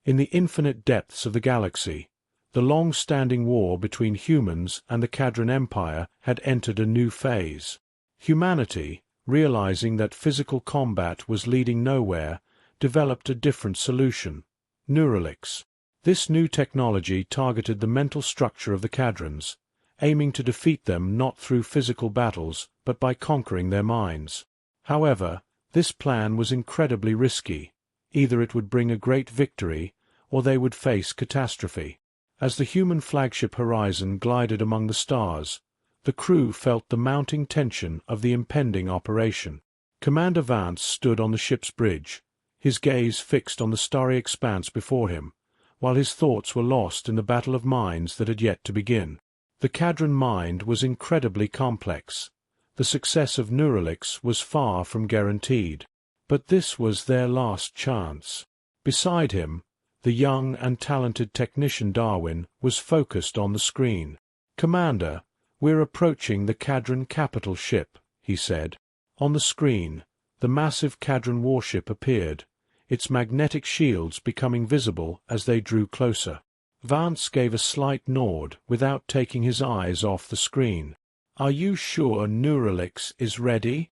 In the infinite depths of the galaxy, the long-standing war between humans and the Cadran Empire had entered a new phase. Humanity, realizing that physical combat was leading nowhere, developed a different solution: Neuralix. This new technology targeted the mental structure of the Cadrans, aiming to defeat them not through physical battles but by conquering their minds. However, this plan was incredibly risky. Either it would bring a great victory, or they would face catastrophe. As the human flagship Horizon glided among the stars, the crew felt the mounting tension of the impending operation. Commander Vance stood on the ship's bridge, his gaze fixed on the starry expanse before him, while his thoughts were lost in the battle of minds that had yet to begin. The Cadran mind was incredibly complex. The success of Neuralix was far from guaranteed. But this was their last chance. Beside him, the young and talented technician Darwin was focused on the screen. "Commander, we're approaching the Cadran capital ship," he said. On the screen, the massive Cadran warship appeared, its magnetic shields becoming visible as they drew closer. Vance gave a slight nod without taking his eyes off the screen. "Are you sure Neuralix is ready?"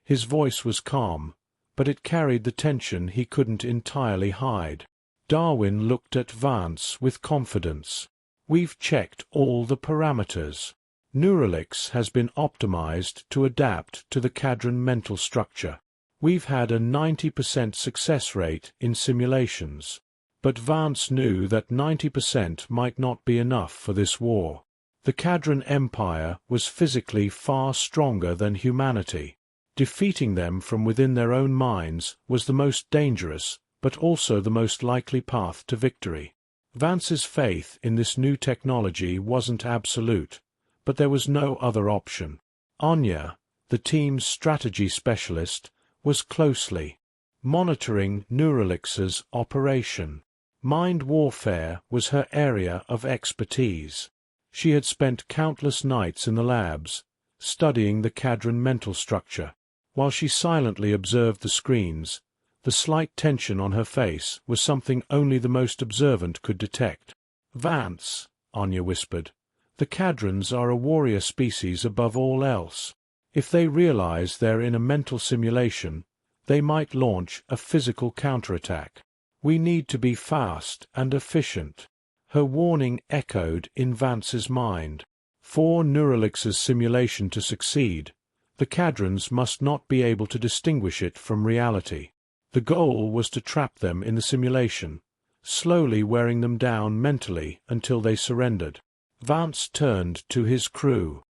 His voice was calm, but it carried the tension he couldn't entirely hide. Darwin looked at Vance with confidence. "We've checked all the parameters. Neuralix has been optimized to adapt to the Cadran mental structure. We've had a 90% success rate in simulations." But Vance knew that 90% might not be enough for this war. The Cadran Empire was physically far stronger than humanity. Defeating them from within their own minds was the most dangerous, but also the most likely path to victory. Vance's faith in this new technology wasn't absolute, but there was no other option. Anya, the team's strategy specialist, was closely monitoring Neuralix's operation. Mind warfare was her area of expertise. She had spent countless nights in the labs, studying the Cadran mental structure. While she silently observed the screens, the slight tension on her face was something only the most observant could detect. "Vance," Anya whispered, "the Cadrans are a warrior species above all else. If they realize they're in a mental simulation, they might launch a physical counterattack. We need to be fast and efficient." Her warning echoed in Vance's mind. For Neuralix's simulation to succeed, the Cadrans must not be able to distinguish it from reality. The goal was to trap them in the simulation, slowly wearing them down mentally until they surrendered. Vance turned to his crew.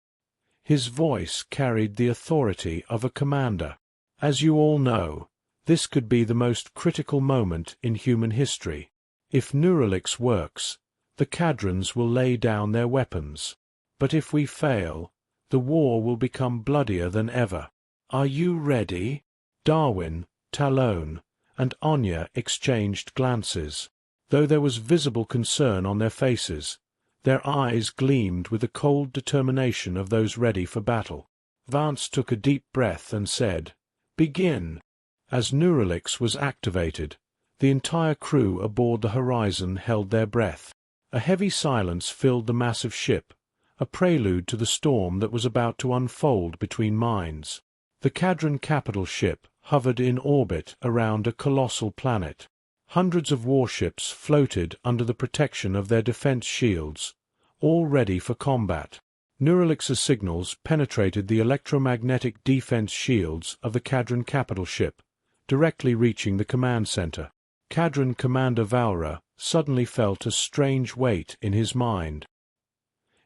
His voice carried the authority of a commander. "As you all know, this could be the most critical moment in human history. If Neuralix works, the Cadrans will lay down their weapons. But if we fail, the war will become bloodier than ever. Are you ready?" Darwin, Talon, and Anya exchanged glances. Though there was visible concern on their faces, their eyes gleamed with the cold determination of those ready for battle. Vance took a deep breath and said, "Begin." As Neuralix was activated, the entire crew aboard the Horizon held their breath. A heavy silence filled the massive ship, a prelude to the storm that was about to unfold between minds. The Cadran capital ship hovered in orbit around a colossal planet. Hundreds of warships floated under the protection of their defense shields, all ready for combat. Neuralix's signals penetrated the electromagnetic defense shields of the Cadran capital ship, directly reaching the command center. Cadran Commander Valra suddenly felt a strange weight in his mind.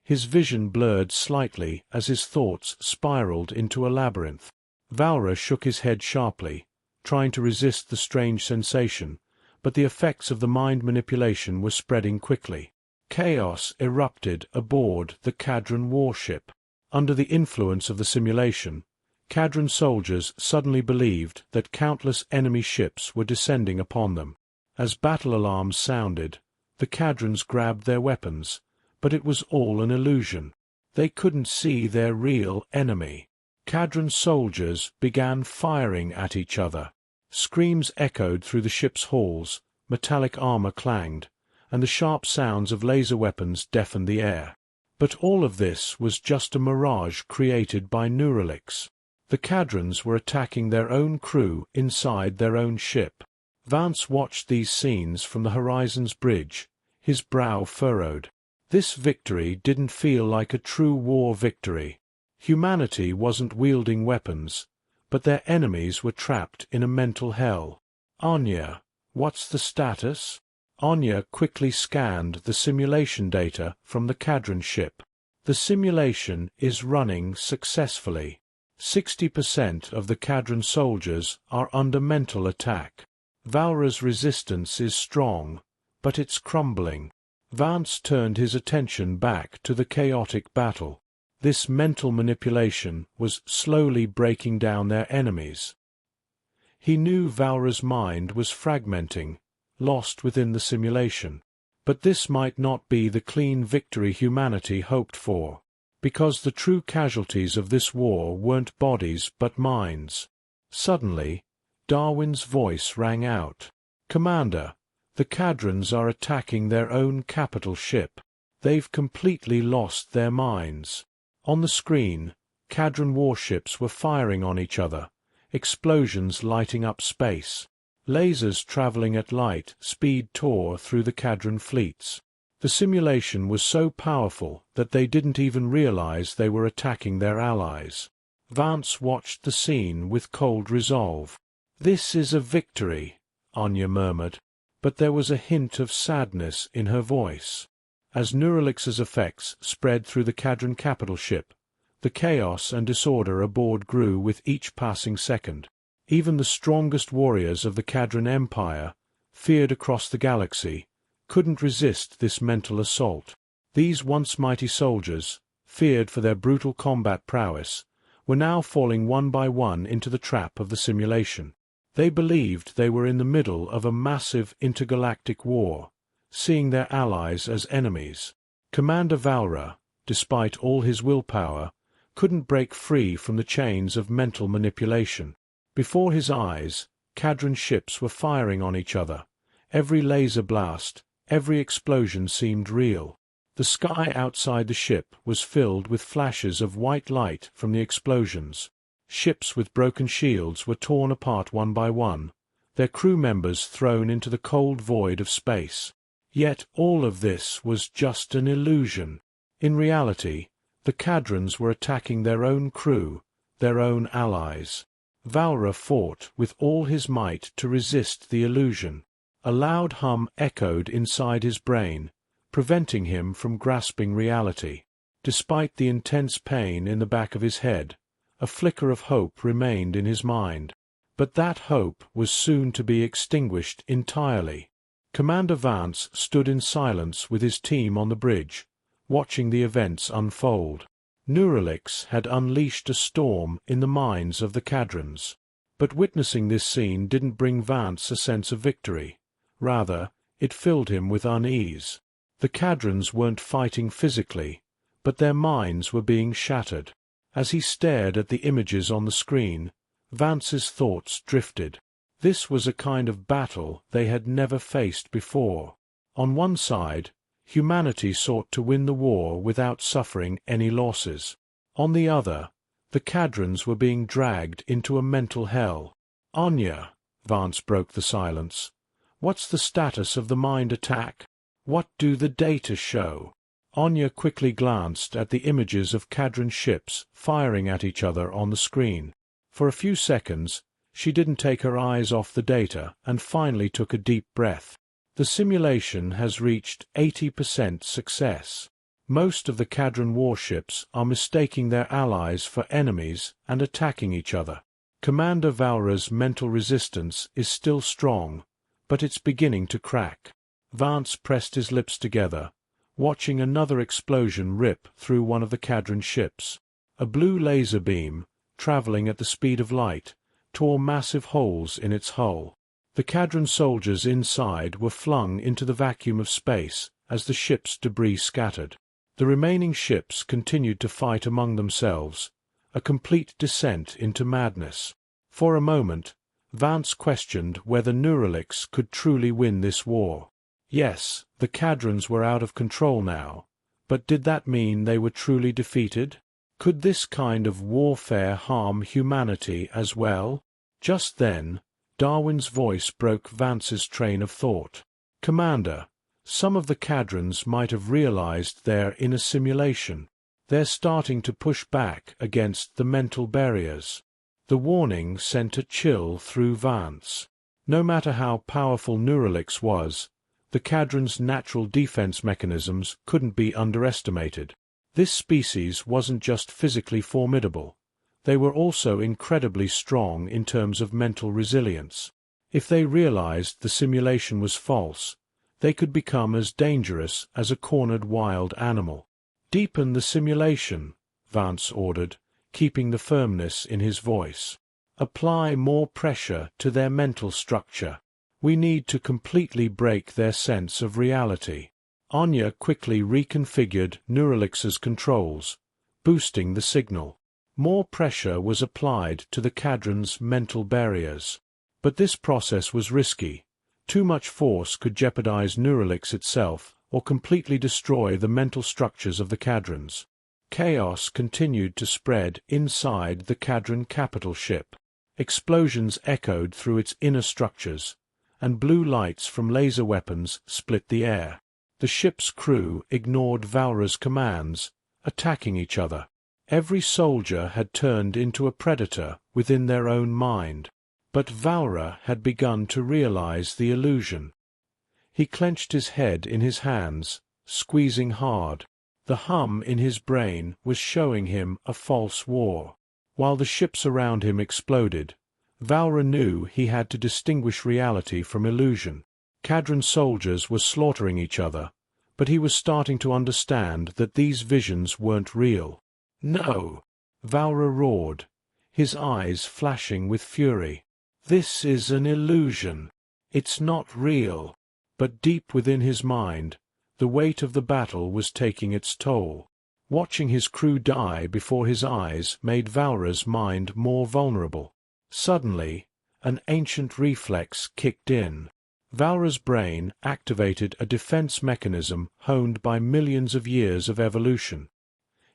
His vision blurred slightly as his thoughts spiraled into a labyrinth. Valra shook his head sharply, trying to resist the strange sensation, but the effects of the mind manipulation were spreading quickly. Chaos erupted aboard the Cadran warship. Under the influence of the simulation, Cadran soldiers suddenly believed that countless enemy ships were descending upon them. As battle alarms sounded, the Cadrans grabbed their weapons, but it was all an illusion. They couldn't see their real enemy. Cadran soldiers began firing at each other. Screams echoed through the ship's halls, metallic armor clanged, and the sharp sounds of laser weapons deafened the air. But all of this was just a mirage created by Neuralix. The Cadrons were attacking their own crew inside their own ship. Vance watched these scenes from the Horizon's bridge, his brow furrowed. This victory didn't feel like a true war victory. Humanity wasn't wielding weapons, but their enemies were trapped in a mental hell. "Anya, what's the status?" Anya quickly scanned the simulation data from the Cadron ship. The simulation is running successfully. 60% of the Cadron soldiers are under mental attack. Valra's resistance is strong, but it's crumbling. Vance turned his attention back to the chaotic battle. This mental manipulation was slowly breaking down their enemies. He knew Valra's mind was fragmenting, lost within the simulation. But this might not be the clean victory humanity hoped for, because the true casualties of this war weren't bodies but minds. Suddenly, Darwin's voice rang out. "Commander, the Cadrons are attacking their own capital ship. They've completely lost their minds." On the screen, Cadron warships were firing on each other, explosions lighting up space. Lasers traveling at light speed tore through the Cadron fleets. The simulation was so powerful that they didn't even realize they were attacking their allies. Vance watched the scene with cold resolve. "This is a victory," Anya murmured, but there was a hint of sadness in her voice. As Neuralix's effects spread through the Cadron capital ship, the chaos and disorder aboard grew with each passing second. Even the strongest warriors of the Cadron Empire, feared across the galaxy, couldn't resist this mental assault. These once mighty soldiers, feared for their brutal combat prowess, were now falling one by one into the trap of the simulation. They believed they were in the middle of a massive intergalactic war, seeing their allies as enemies. Commander Valra, despite all his willpower, couldn't break free from the chains of mental manipulation. Before his eyes, Cadron ships were firing on each other. Every laser blast, every explosion seemed real. The sky outside the ship was filled with flashes of white light from the explosions. Ships with broken shields were torn apart one by one, their crew members thrown into the cold void of space. Yet all of this was just an illusion. In reality, the Cadrons were attacking their own crew, their own allies. Valra fought with all his might to resist the illusion. A loud hum echoed inside his brain, preventing him from grasping reality. Despite the intense pain in the back of his head, a flicker of hope remained in his mind. But that hope was soon to be extinguished entirely. Commander Vance stood in silence with his team on the bridge, watching the events unfold. Neuralix had unleashed a storm in the minds of the Cadrons. But witnessing this scene didn't bring Vance a sense of victory. Rather, it filled him with unease. The Cadrons weren't fighting physically, but their minds were being shattered. As he stared at the images on the screen, Vance's thoughts drifted. This was a kind of battle they had never faced before. On one side, humanity sought to win the war without suffering any losses. On the other, the Cadrons were being dragged into a mental hell. "Anya," Vance broke the silence, "what's the status of the mind attack? What do the data show?" Anya quickly glanced at the images of Cadron ships firing at each other on the screen. For a few seconds, she didn't take her eyes off the data and finally took a deep breath. The simulation has reached 80% success. Most of the Cadron warships are mistaking their allies for enemies and attacking each other. Commander Valra's mental resistance is still strong, but it's beginning to crack. Vance pressed his lips together, watching another explosion rip through one of the Cadron ships. A blue laser beam, traveling at the speed of light, tore massive holes in its hull. The Cadron soldiers inside were flung into the vacuum of space as the ship's debris scattered. The remaining ships continued to fight among themselves, a complete descent into madness. For a moment, Vance questioned whether Neuralix could truly win this war. Yes, the Cadrons were out of control now, but did that mean they were truly defeated? Could this kind of warfare harm humanity as well? Just then, Darwin's voice broke Vance's train of thought. "Commander, some of the Cadrons might have realized they're in a simulation. They're starting to push back against the mental barriers." The warning sent a chill through Vance. No matter how powerful Neuralix was, the Cadron's natural defense mechanisms couldn't be underestimated. This species wasn't just physically formidable. They were also incredibly strong in terms of mental resilience. If they realized the simulation was false, they could become as dangerous as a cornered wild animal. "Deepen the simulation," Vance ordered, keeping the firmness in his voice. "Apply more pressure to their mental structure. We need to completely break their sense of reality." Anya quickly reconfigured Neuralix's controls, boosting the signal. More pressure was applied to the Cadron's mental barriers. But this process was risky. Too much force could jeopardize Neuralix itself or completely destroy the mental structures of the Cadrons. Chaos continued to spread inside the Cadron capital ship. Explosions echoed through its inner structures, and blue lights from laser weapons split the air. The ship's crew ignored Valra's commands, attacking each other. Every soldier had turned into a predator within their own mind. But Valra had begun to realize the illusion. He clenched his head in his hands, squeezing hard. The hum in his brain was showing him a false war. While the ships around him exploded, Valra knew he had to distinguish reality from illusion. Cadron soldiers were slaughtering each other, but he was starting to understand that these visions weren't real. "No!" Valra roared, his eyes flashing with fury. "This is an illusion. It's not real." But deep within his mind, the weight of the battle was taking its toll. Watching his crew die before his eyes made Valra's mind more vulnerable. Suddenly, an ancient reflex kicked in. Valra's brain activated a defense mechanism honed by millions of years of evolution.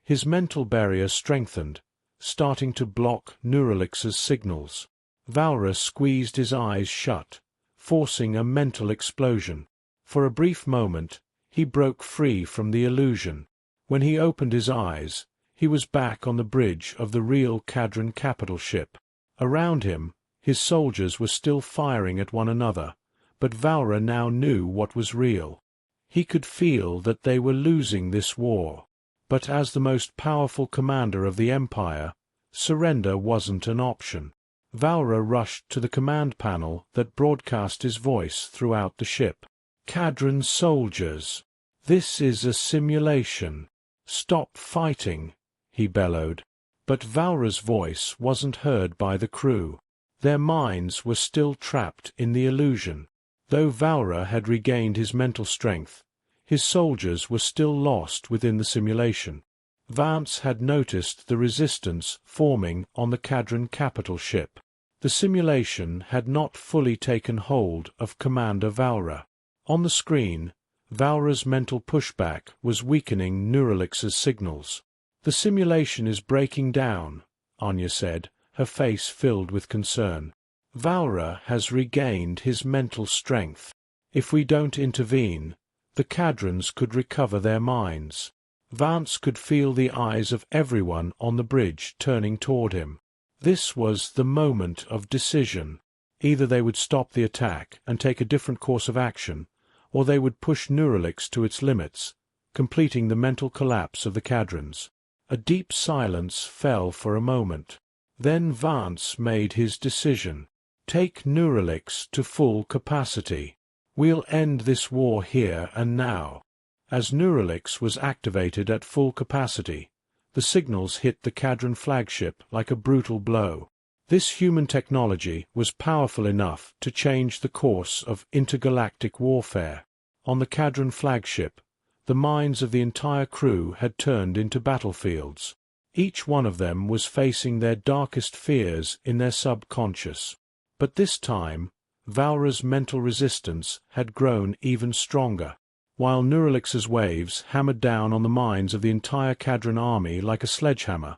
His mental barrier strengthened, starting to block Neuralix's signals. Valra squeezed his eyes shut, forcing a mental explosion. For a brief moment, he broke free from the illusion. When he opened his eyes, he was back on the bridge of the real Cadron capital ship. Around him, his soldiers were still firing at one another, but Valra now knew what was real. He could feel that they were losing this war. But as the most powerful commander of the Empire, surrender wasn't an option. Valra rushed to the command panel that broadcast his voice throughout the ship. "Cadron soldiers, this is a simulation. Stop fighting," he bellowed. But Valra's voice wasn't heard by the crew. Their minds were still trapped in the illusion. Though Valra had regained his mental strength, his soldiers were still lost within the simulation. Vance had noticed the resistance forming on the Cadron capital ship. The simulation had not fully taken hold of Commander Valra. On the screen, Valra's mental pushback was weakening Neuralix's signals. "The simulation is breaking down," Anya said, her face filled with concern. "Valra has regained his mental strength. If we don't intervene, the Cadrons could recover their minds." Vance could feel the eyes of everyone on the bridge turning toward him. This was the moment of decision. Either they would stop the attack and take a different course of action, or they would push Neuralix to its limits, completing the mental collapse of the Cadrons. A deep silence fell for a moment. Then Vance made his decision. "Take Neuralix to full capacity. We'll end this war here and now." As Neuralix was activated at full capacity, the signals hit the Cadron flagship like a brutal blow. This human technology was powerful enough to change the course of intergalactic warfare. On the Cadron flagship, the minds of the entire crew had turned into battlefields. Each one of them was facing their darkest fears in their subconscious. But this time, Valra's mental resistance had grown even stronger. While Neuralix's waves hammered down on the minds of the entire Cadran army like a sledgehammer,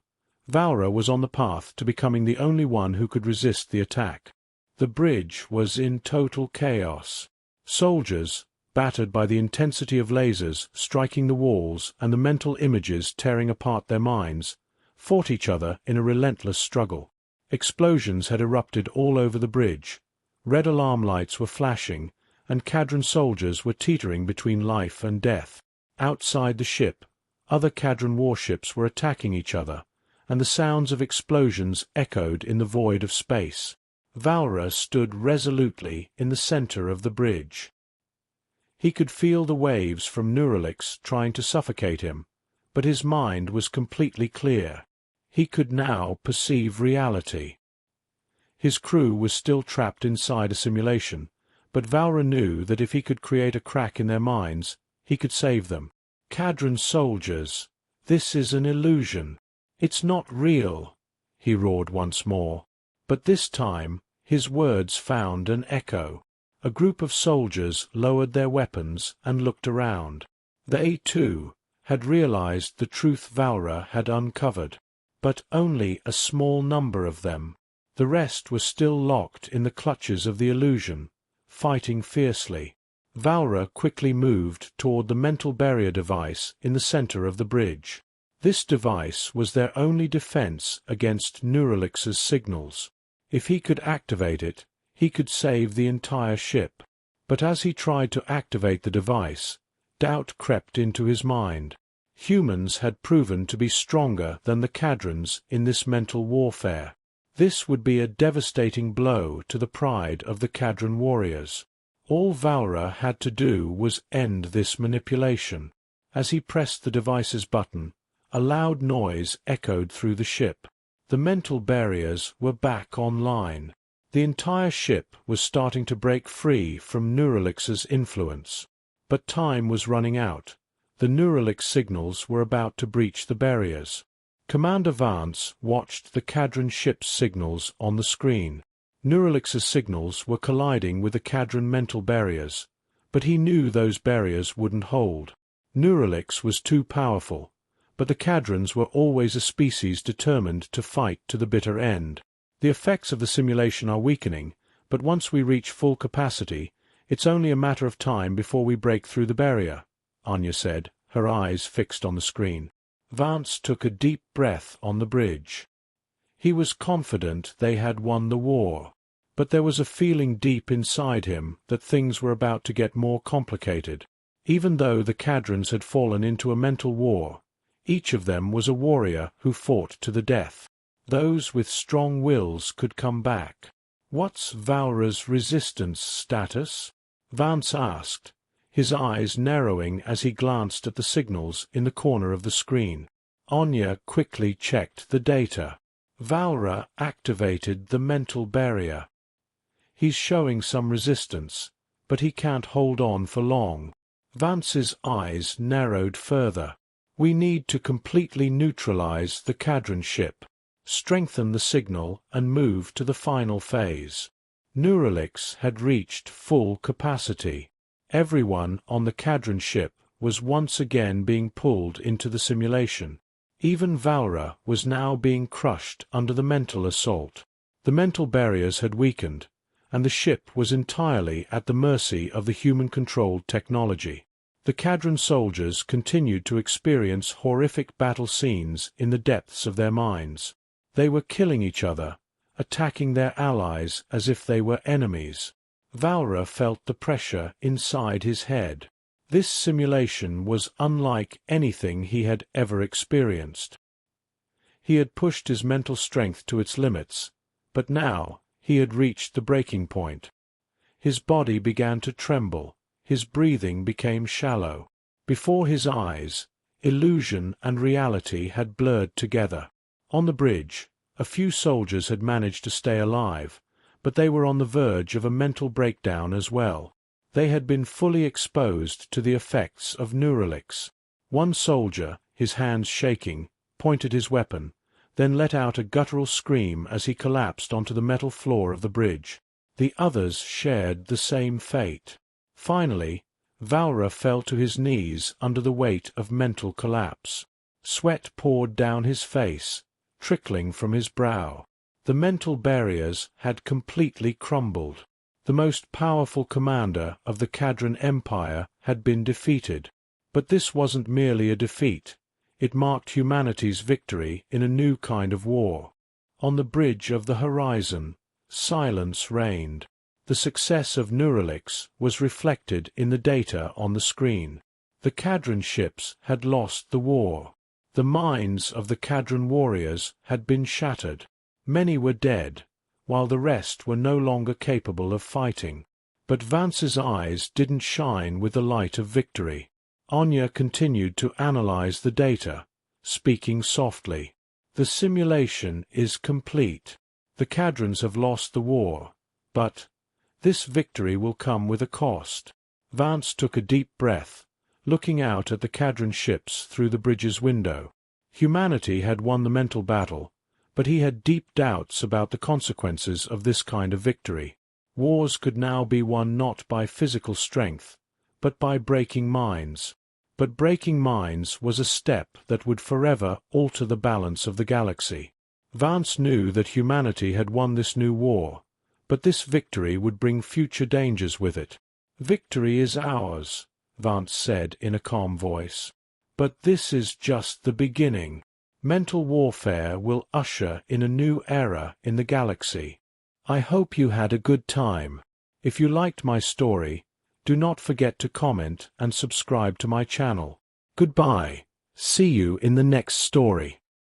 Valra was on the path to becoming the only one who could resist the attack. The bridge was in total chaos. Soldiers, battered by the intensity of lasers striking the walls and the mental images tearing apart their minds, fought each other in a relentless struggle. Explosions had erupted all over the bridge. Red alarm lights were flashing, and Cadran soldiers were teetering between life and death. Outside the ship, other Cadran warships were attacking each other, and the sounds of explosions echoed in the void of space. Valra stood resolutely in the center of the bridge. He could feel the waves from Neuralix trying to suffocate him, but his mind was completely clear. He could now perceive reality. His crew was still trapped inside a simulation, but Valra knew that if he could create a crack in their minds, he could save them. Cadran soldiers, this is an illusion. It's not real, he roared once more. But this time, his words found an echo. A group of soldiers lowered their weapons and looked around. They, too, had realized the truth Valra had uncovered. But only a small number of them. The rest were still locked in the clutches of the illusion, fighting fiercely. Valra quickly moved toward the mental barrier device in the center of the bridge. This device was their only defense against Neuralix's signals. If he could activate it, he could save the entire ship. But as he tried to activate the device, doubt crept into his mind. Humans had proven to be stronger than the Cadrans in this mental warfare. This would be a devastating blow to the pride of the Cadran warriors. All Valra had to do was end this manipulation. As he pressed the device's button, a loud noise echoed through the ship. The mental barriers were back online. The entire ship was starting to break free from Neuralix's influence. But time was running out. The Neuralix signals were about to breach the barriers. Commander Vance watched the Cadran ship's signals on the screen. Neuralix's signals were colliding with the Cadran mental barriers, but he knew those barriers wouldn't hold. Neuralix was too powerful, but the Cadrans were always a species determined to fight to the bitter end. The effects of the simulation are weakening, but once we reach full capacity, it's only a matter of time before we break through the barrier, Anya said, her eyes fixed on the screen. Vance took a deep breath on the bridge. He was confident they had won the war, but there was a feeling deep inside him that things were about to get more complicated. Even though the Cadrans had fallen into a mental war, each of them was a warrior who fought to the death. Those with strong wills could come back. "What's Valra's resistance status?" Vance asked, his eyes narrowing as he glanced at the signals in the corner of the screen. Anya quickly checked the data. Valra activated the mental barrier. He's showing some resistance, but he can't hold on for long. Vance's eyes narrowed further. "We need to completely neutralize the Cadran ship, strengthen the signal and move to the final phase." Neuralix had reached full capacity. Everyone on the Cadran ship was once again being pulled into the simulation. Even Valra was now being crushed under the mental assault. The mental barriers had weakened, and the ship was entirely at the mercy of the human-controlled technology. The Cadran soldiers continued to experience horrific battle scenes in the depths of their minds. They were killing each other, attacking their allies as if they were enemies. Valra felt the pressure inside his head. This simulation was unlike anything he had ever experienced. He had pushed his mental strength to its limits, but now he had reached the breaking point. His body began to tremble, his breathing became shallow. Before his eyes, illusion and reality had blurred together. On the bridge, a few soldiers had managed to stay alive, but they were on the verge of a mental breakdown as well. They had been fully exposed to the effects of Neuralix. One soldier, his hands shaking, pointed his weapon, then let out a guttural scream as he collapsed onto the metal floor of the bridge. The others shared the same fate. Finally, Valra fell to his knees under the weight of mental collapse. Sweat poured down his face, trickling from his brow. The mental barriers had completely crumbled. The most powerful commander of the Cadran Empire had been defeated. But this wasn't merely a defeat. It marked humanity's victory in a new kind of war. On the bridge of the horizon, silence reigned. The success of Neuralix was reflected in the data on the screen. The Cadran ships had lost the war. The minds of the Cadran warriors had been shattered. Many were dead, while the rest were no longer capable of fighting. But Vance's eyes didn't shine with the light of victory. Anya continued to analyze the data, speaking softly. The simulation is complete. The Cadrans have lost the war, but this victory will come with a cost. Vance took a deep breath, looking out at the Cadran ships through the bridge's window. Humanity had won the mental battle, but he had deep doubts about the consequences of this kind of victory. Wars could now be won not by physical strength, but by breaking minds. But breaking minds was a step that would forever alter the balance of the galaxy. Vance knew that humanity had won this new war, but this victory would bring future dangers with it. "Victory is ours," Vance said in a calm voice. "But this is just the beginning. Mental warfare will usher in a new era in the galaxy. I hope you had a good time. If you liked my story, do not forget to comment and subscribe to my channel. Goodbye. See you in the next story.